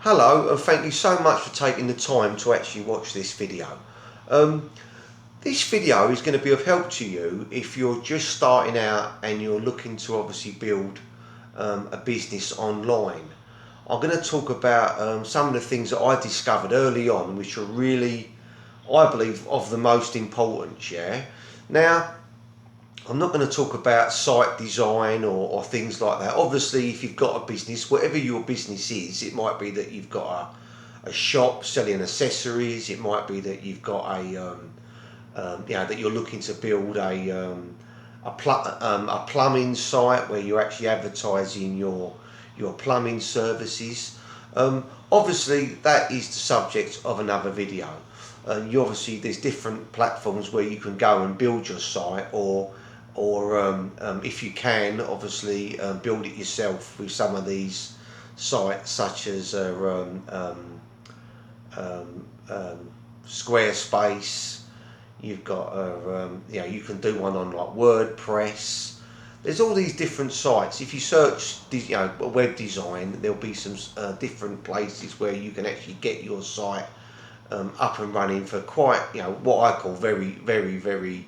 Hello, and thank you so much for taking the time to actually watch this video. This video is going to be of help to you if you're just starting out and you're looking to obviously build a business online. I'm going to talk about some of the things that I discovered early on, which are really, I believe, of the most importance. Yeah. Now, I'm not going to talk about site design or things like that. Obviously, if you've got a business, whatever your business is, it might be that you've got a shop selling accessories. It might be that you've got that you're looking to build a plumbing site where you're actually advertising your plumbing services. Obviously, that is the subject of another video. There's different platforms where you can go and build your site, or if you can, obviously build it yourself with some of these sites, such as Squarespace. You've got you can do one on like WordPress. There's all these different sites. If you search web design, there'll be some different places where you can actually get your site up and running for quite what I call very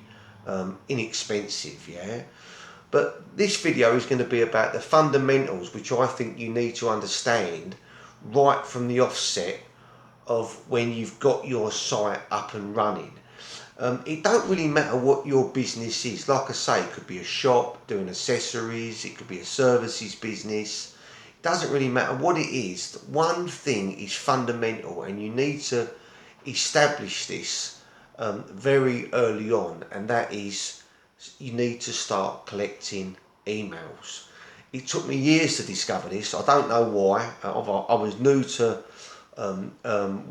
inexpensive. Yeah. But this video is going to be about the fundamentals, which I think you need to understand right from the offset of when you've got your site up and running. It don't really matter what your business is. Like I say, it could be a shop doing accessories, it could be a services business. It doesn't really matter what it is. One thing is fundamental, and you need to establish this very early on, and that is you need to start collecting emails. It took me years to discover this. I don't know why. I was new to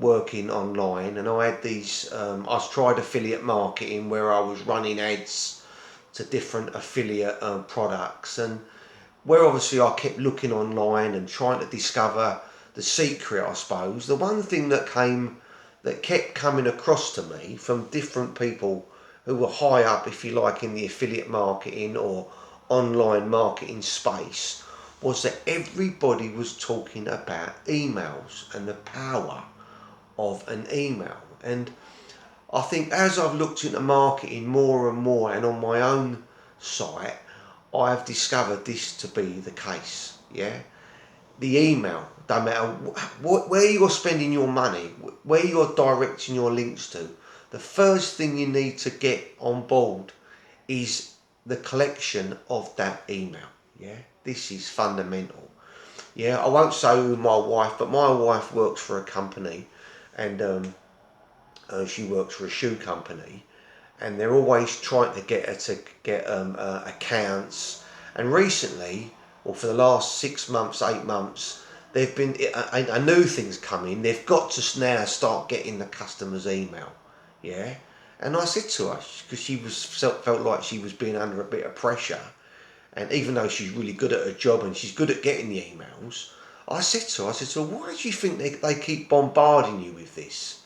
working online, and I had these I tried affiliate marketing where I was running ads to different affiliate products, and where obviously I kept looking online and trying to discover the secret, I suppose. The one thing that kept coming across to me from different people who were high up, if you like, in the affiliate marketing or online marketing space, was that everybody was talking about emails and the power of an email. And I think as I've looked into marketing more and more, and on my own site, I've discovered this to be the case. Yeah, the email, don't matter where you're spending your money, where you're directing your links to, the first thing you need to get on board is the collection of that email. Yeah, this is fundamental. Yeah, I won't say who my wife, but my wife works for a company, and she works for a shoe company, and they're always trying to get her to get accounts. And recently, or for the last 6 months, 8 months, they've been a new thing's coming. They've got to now start getting the customer's email. Yeah, and I said to her, because she felt like she was being under a bit of pressure, and even though she's really good at her job and she's good at getting the emails, I said to her, why do you think they keep bombarding you with this?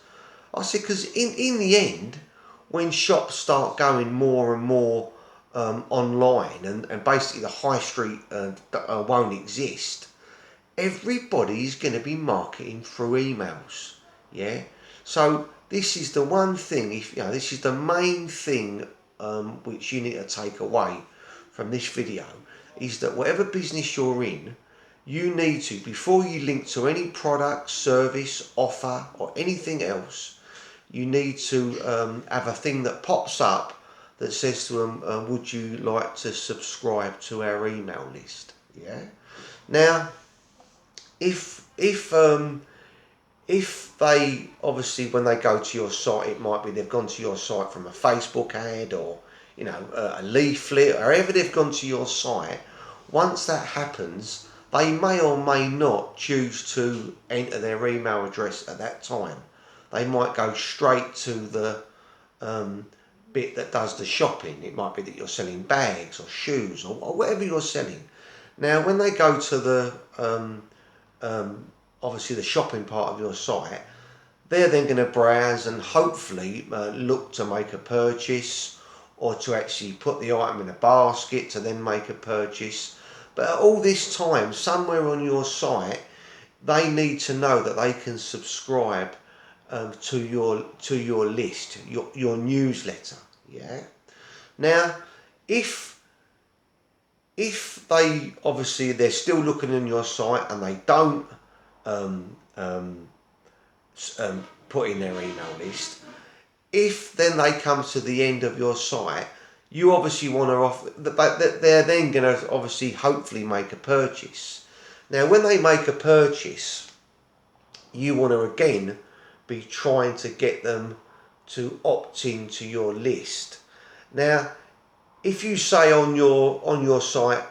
I said, because in the end, when shops start going more and more online, and basically the high street won't exist, everybody's going to be marketing through emails. Yeah, so this is the one thing. This is the main thing which you need to take away from this video, is that whatever business you're in, you need to, before you link to any product, service, offer, or anything else, you need to have a thing that pops up that says to them, would you like to subscribe to our email list? Yeah. Now, if they, obviously, when they go to your site, it might be they've gone to your site from a Facebook ad, or a leaflet, or however they've gone to your site. Once that happens, they may or may not choose to enter their email address at that time. They might go straight to the bit that does the shopping. It might be that you're selling bags or shoes or whatever you're selling. Now, when they go to the obviously the shopping part of your site, they're then going to browse and hopefully look to make a purchase, or to actually put the item in a basket to then make a purchase. But at all this time, somewhere on your site, they need to know that they can subscribe to your list, your newsletter. Yeah. Now, if they obviously they're still looking on your site and they don't um, um, put in their email list, if then they come to the end of your site, you obviously want to offer, but they're then going to obviously hopefully make a purchase. Now, when they make a purchase, you want to again be trying to get them to opt into your list. Now, if you say on your site,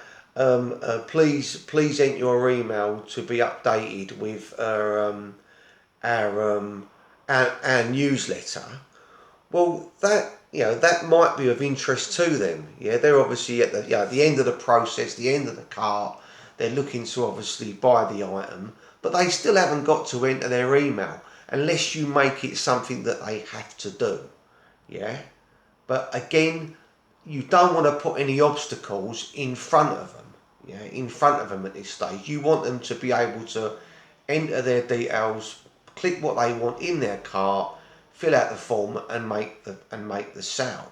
please enter your email to be updated with our newsletter. Well, that might be of interest to them. Yeah, they're obviously at the end of the process, the end of the cart. They're looking to obviously buy the item, but they still haven't got to enter their email unless you make it something that they have to do. Yeah, but again, you don't want to put any obstacles in front of them. Yeah, in front of them at this stage. You want them to be able to enter their details, click what they want in their cart, fill out the form and make the sale.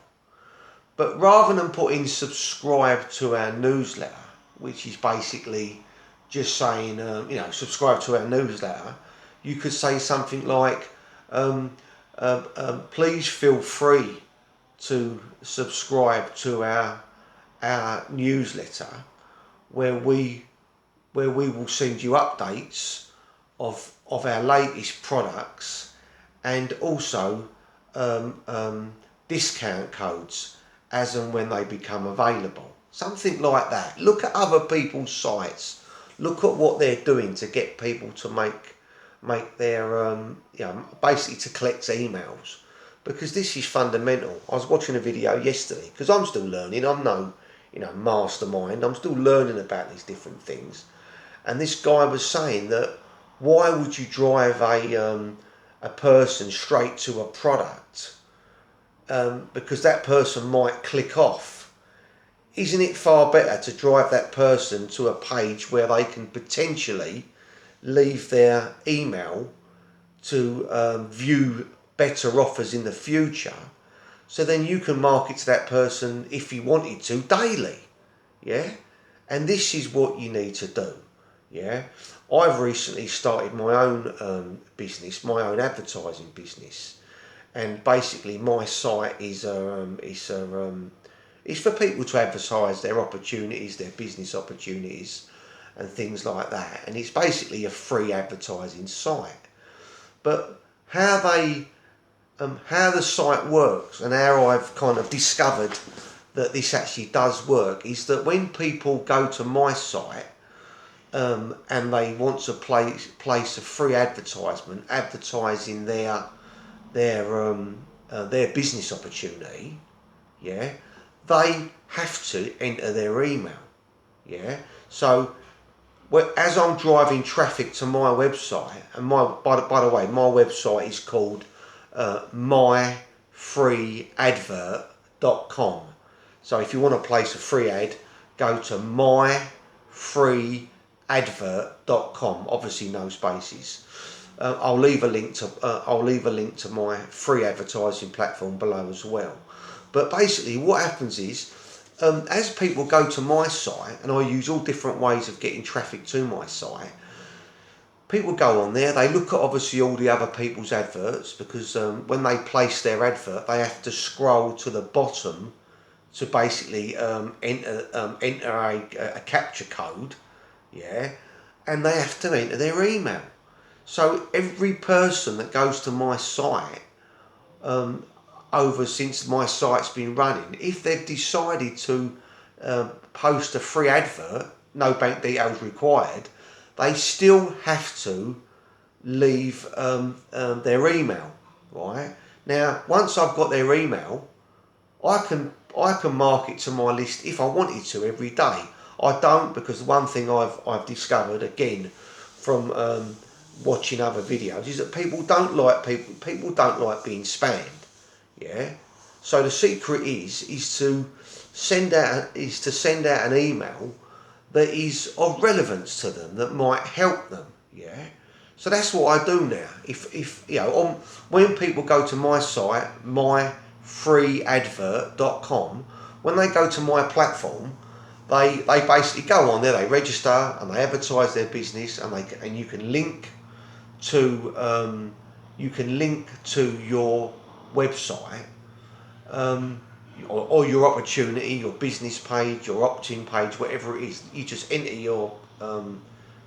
But rather than putting subscribe to our newsletter, which is basically just saying subscribe to our newsletter, you could say something like please feel free to subscribe to our newsletter where we will send you updates of our latest products and also discount codes as and when they become available. Something like that. Look at other people's sites. Look at what they're doing to get people to make their basically to collect emails, because this is fundamental. I was watching a video yesterday because I'm still learning. I'm no mastermind. I'm still learning about these different things, and this guy was saying that why would you drive a person straight to a product because that person might click off. Isn't it far better to drive that person to a page where they can potentially leave their email to view better offers in the future, so then you can market to that person if you wanted to daily. Yeah, and this is what you need to do. Yeah, I've recently started my own business, my own advertising business, and basically my site is for people to advertise their opportunities, their business opportunities, and things like that. And it's basically a free advertising site. But how the site works and how I've kind of discovered that this actually does work is that when people go to my site and they want to place a free advertisement advertising their business opportunity, yeah, they have to enter their email. Yeah, so as I'm driving traffic to my website, and by the way, my website is called myfreeadvert.com. So if you want to place a free ad, go to myfreeadvert.com. Obviously, no spaces. I'll leave a link to my free advertising platform below as well. But basically, what happens is, as people go to my site, and I use all different ways of getting traffic to my site, people go on there, they look at obviously all the other people's adverts, because when they place their advert, they have to scroll to the bottom to basically enter a capture code, yeah, and they have to enter their email. So every person that goes to my site, since my site's been running, if they've decided to post a free advert, no bank details required, they still have to leave their email. Right now, once I've got their email, I can market to my list if I wanted to every day. I don't, because the one thing I've discovered again from watching other videos is that people don't like being spammed. Yeah, so the secret is to send out an email that is of relevance to them, that might help them. Yeah. So that's what I do now. If you know, when people go to my site, myfreeadvert.com, when they go to my platform, they basically go on there, they register and they advertise their business, and you can link to your website, or your opportunity, your business page, your opt-in page, whatever it is. You just enter your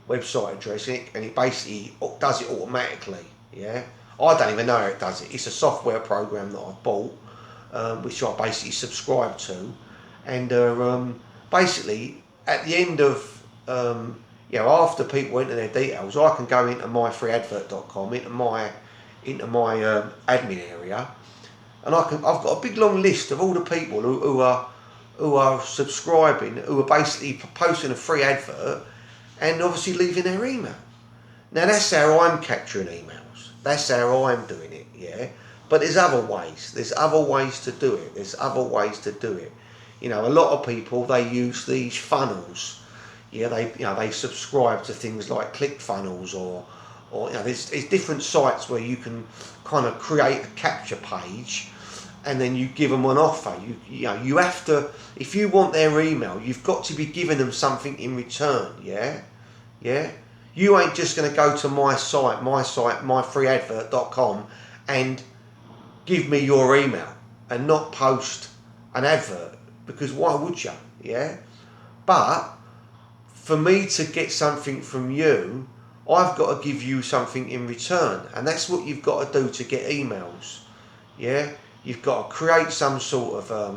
website address and it basically does it automatically. Yeah, I don't even know how it does it. It's a software program that I bought, which I basically subscribe to, and basically at the end of after people enter their details, I can go into myfreeadvert.com, into my admin area, and I've got a big long list of all the people who are subscribing, who are basically posting a free advert and obviously leaving their email. Now that's how I'm capturing emails. That's how I'm doing it, yeah. But there's other ways. There's other ways to do it. You know, a lot of people, they use these funnels. Yeah, they subscribe to things like ClickFunnels or there's different sites where you can kind of create a capture page, and then you give them an offer. You have to, if you want their email, you've got to be giving them something in return. Yeah. You ain't just going to go to my site, myfreeadvert.com, and give me your email and not post an advert, because why would you? Yeah. But for me to get something from you, I've got to give you something in return, and that's what you've got to do to get emails. Yeah, you've got to create some sort of a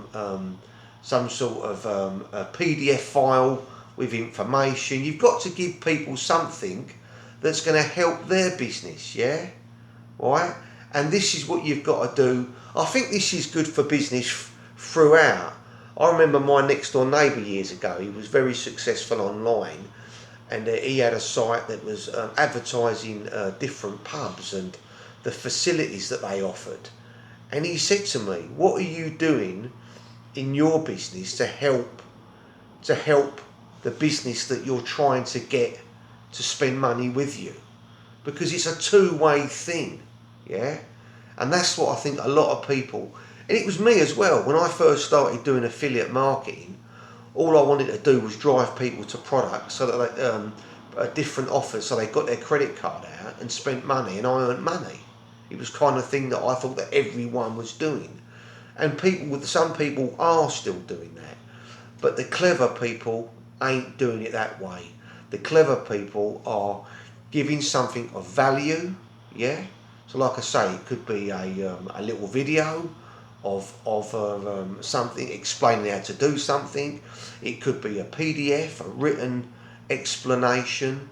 PDF file with information. You've got to give people something that's going to help their business. Yeah, right. And this is what you've got to do. I think this is good for business throughout. I remember my next door neighbour years ago. He was very successful online, and he had a site that was advertising different pubs and the facilities that they offered. And he said to me, "What are you doing in your business to help the business that you're trying to get to spend money with you?" Because it's a two-way thing, yeah. And that's what I think a lot of people, and it was me as well, when I first started doing affiliate marketing. All I wanted to do was drive people to products so that they, different offers, so they got their credit card out and spent money, and I earned money. It was kind of thing that I thought that everyone was doing, and some people are still doing that, but the clever people ain't doing it that way. The clever people are giving something of value, yeah. So like I say, it could be a little video of something explaining how to do something. It could be a PDF, a written explanation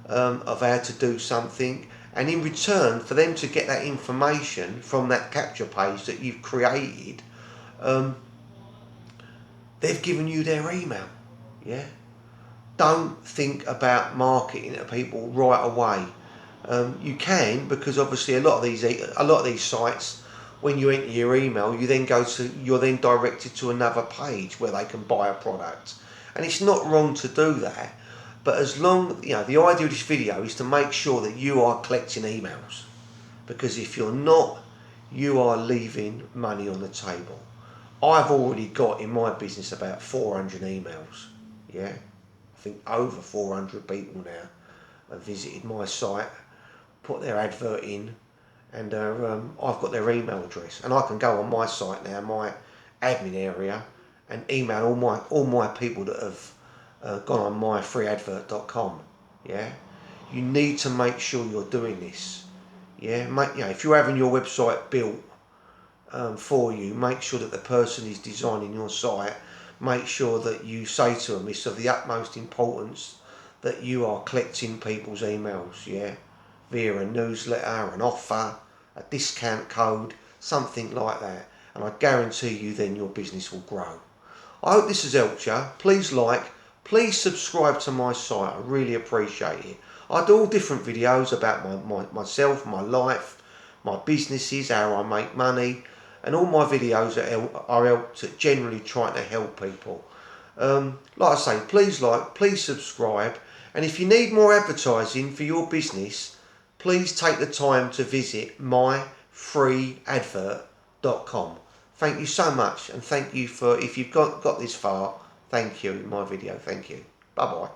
of how to do something, and in return for them to get that information from that capture page that you've created, they've given you their email. Yeah. Don't think about marketing to people right away. You can, because obviously a lot of these sites, when you enter your email, you're then directed to another page where they can buy a product, and it's not wrong to do that. But as long, the idea of this video is to make sure that you are collecting emails, because if you're not, you are leaving money on the table. I've already got in my business about 400 emails. Yeah, I think over 400 people now have visited my site, put their advert in, and I've got their email address, and I can go on my site now, my admin area, and email all my people that have gone on myfreeadvert.com. Yeah, you need to make sure you're doing this. Yeah, if you're having your website built for you, make sure that the person is designing your site. Make sure that you say to them it's of the utmost importance that you are collecting people's emails. Yeah, via a newsletter, an offer, a discount code, something like that, and I guarantee you then your business will grow. I hope this has helped you. Please please subscribe to my site. I really appreciate it. I do all different videos about myself, my life, my businesses, how I make money, and all my videos are generally trying to help people. Like I say, please subscribe, And if you need more advertising for your business, please take the time to visit myfreeadvert.com. Thank you so much, and thank you for, if you've got this far, thank you in my video. Thank you. Bye bye.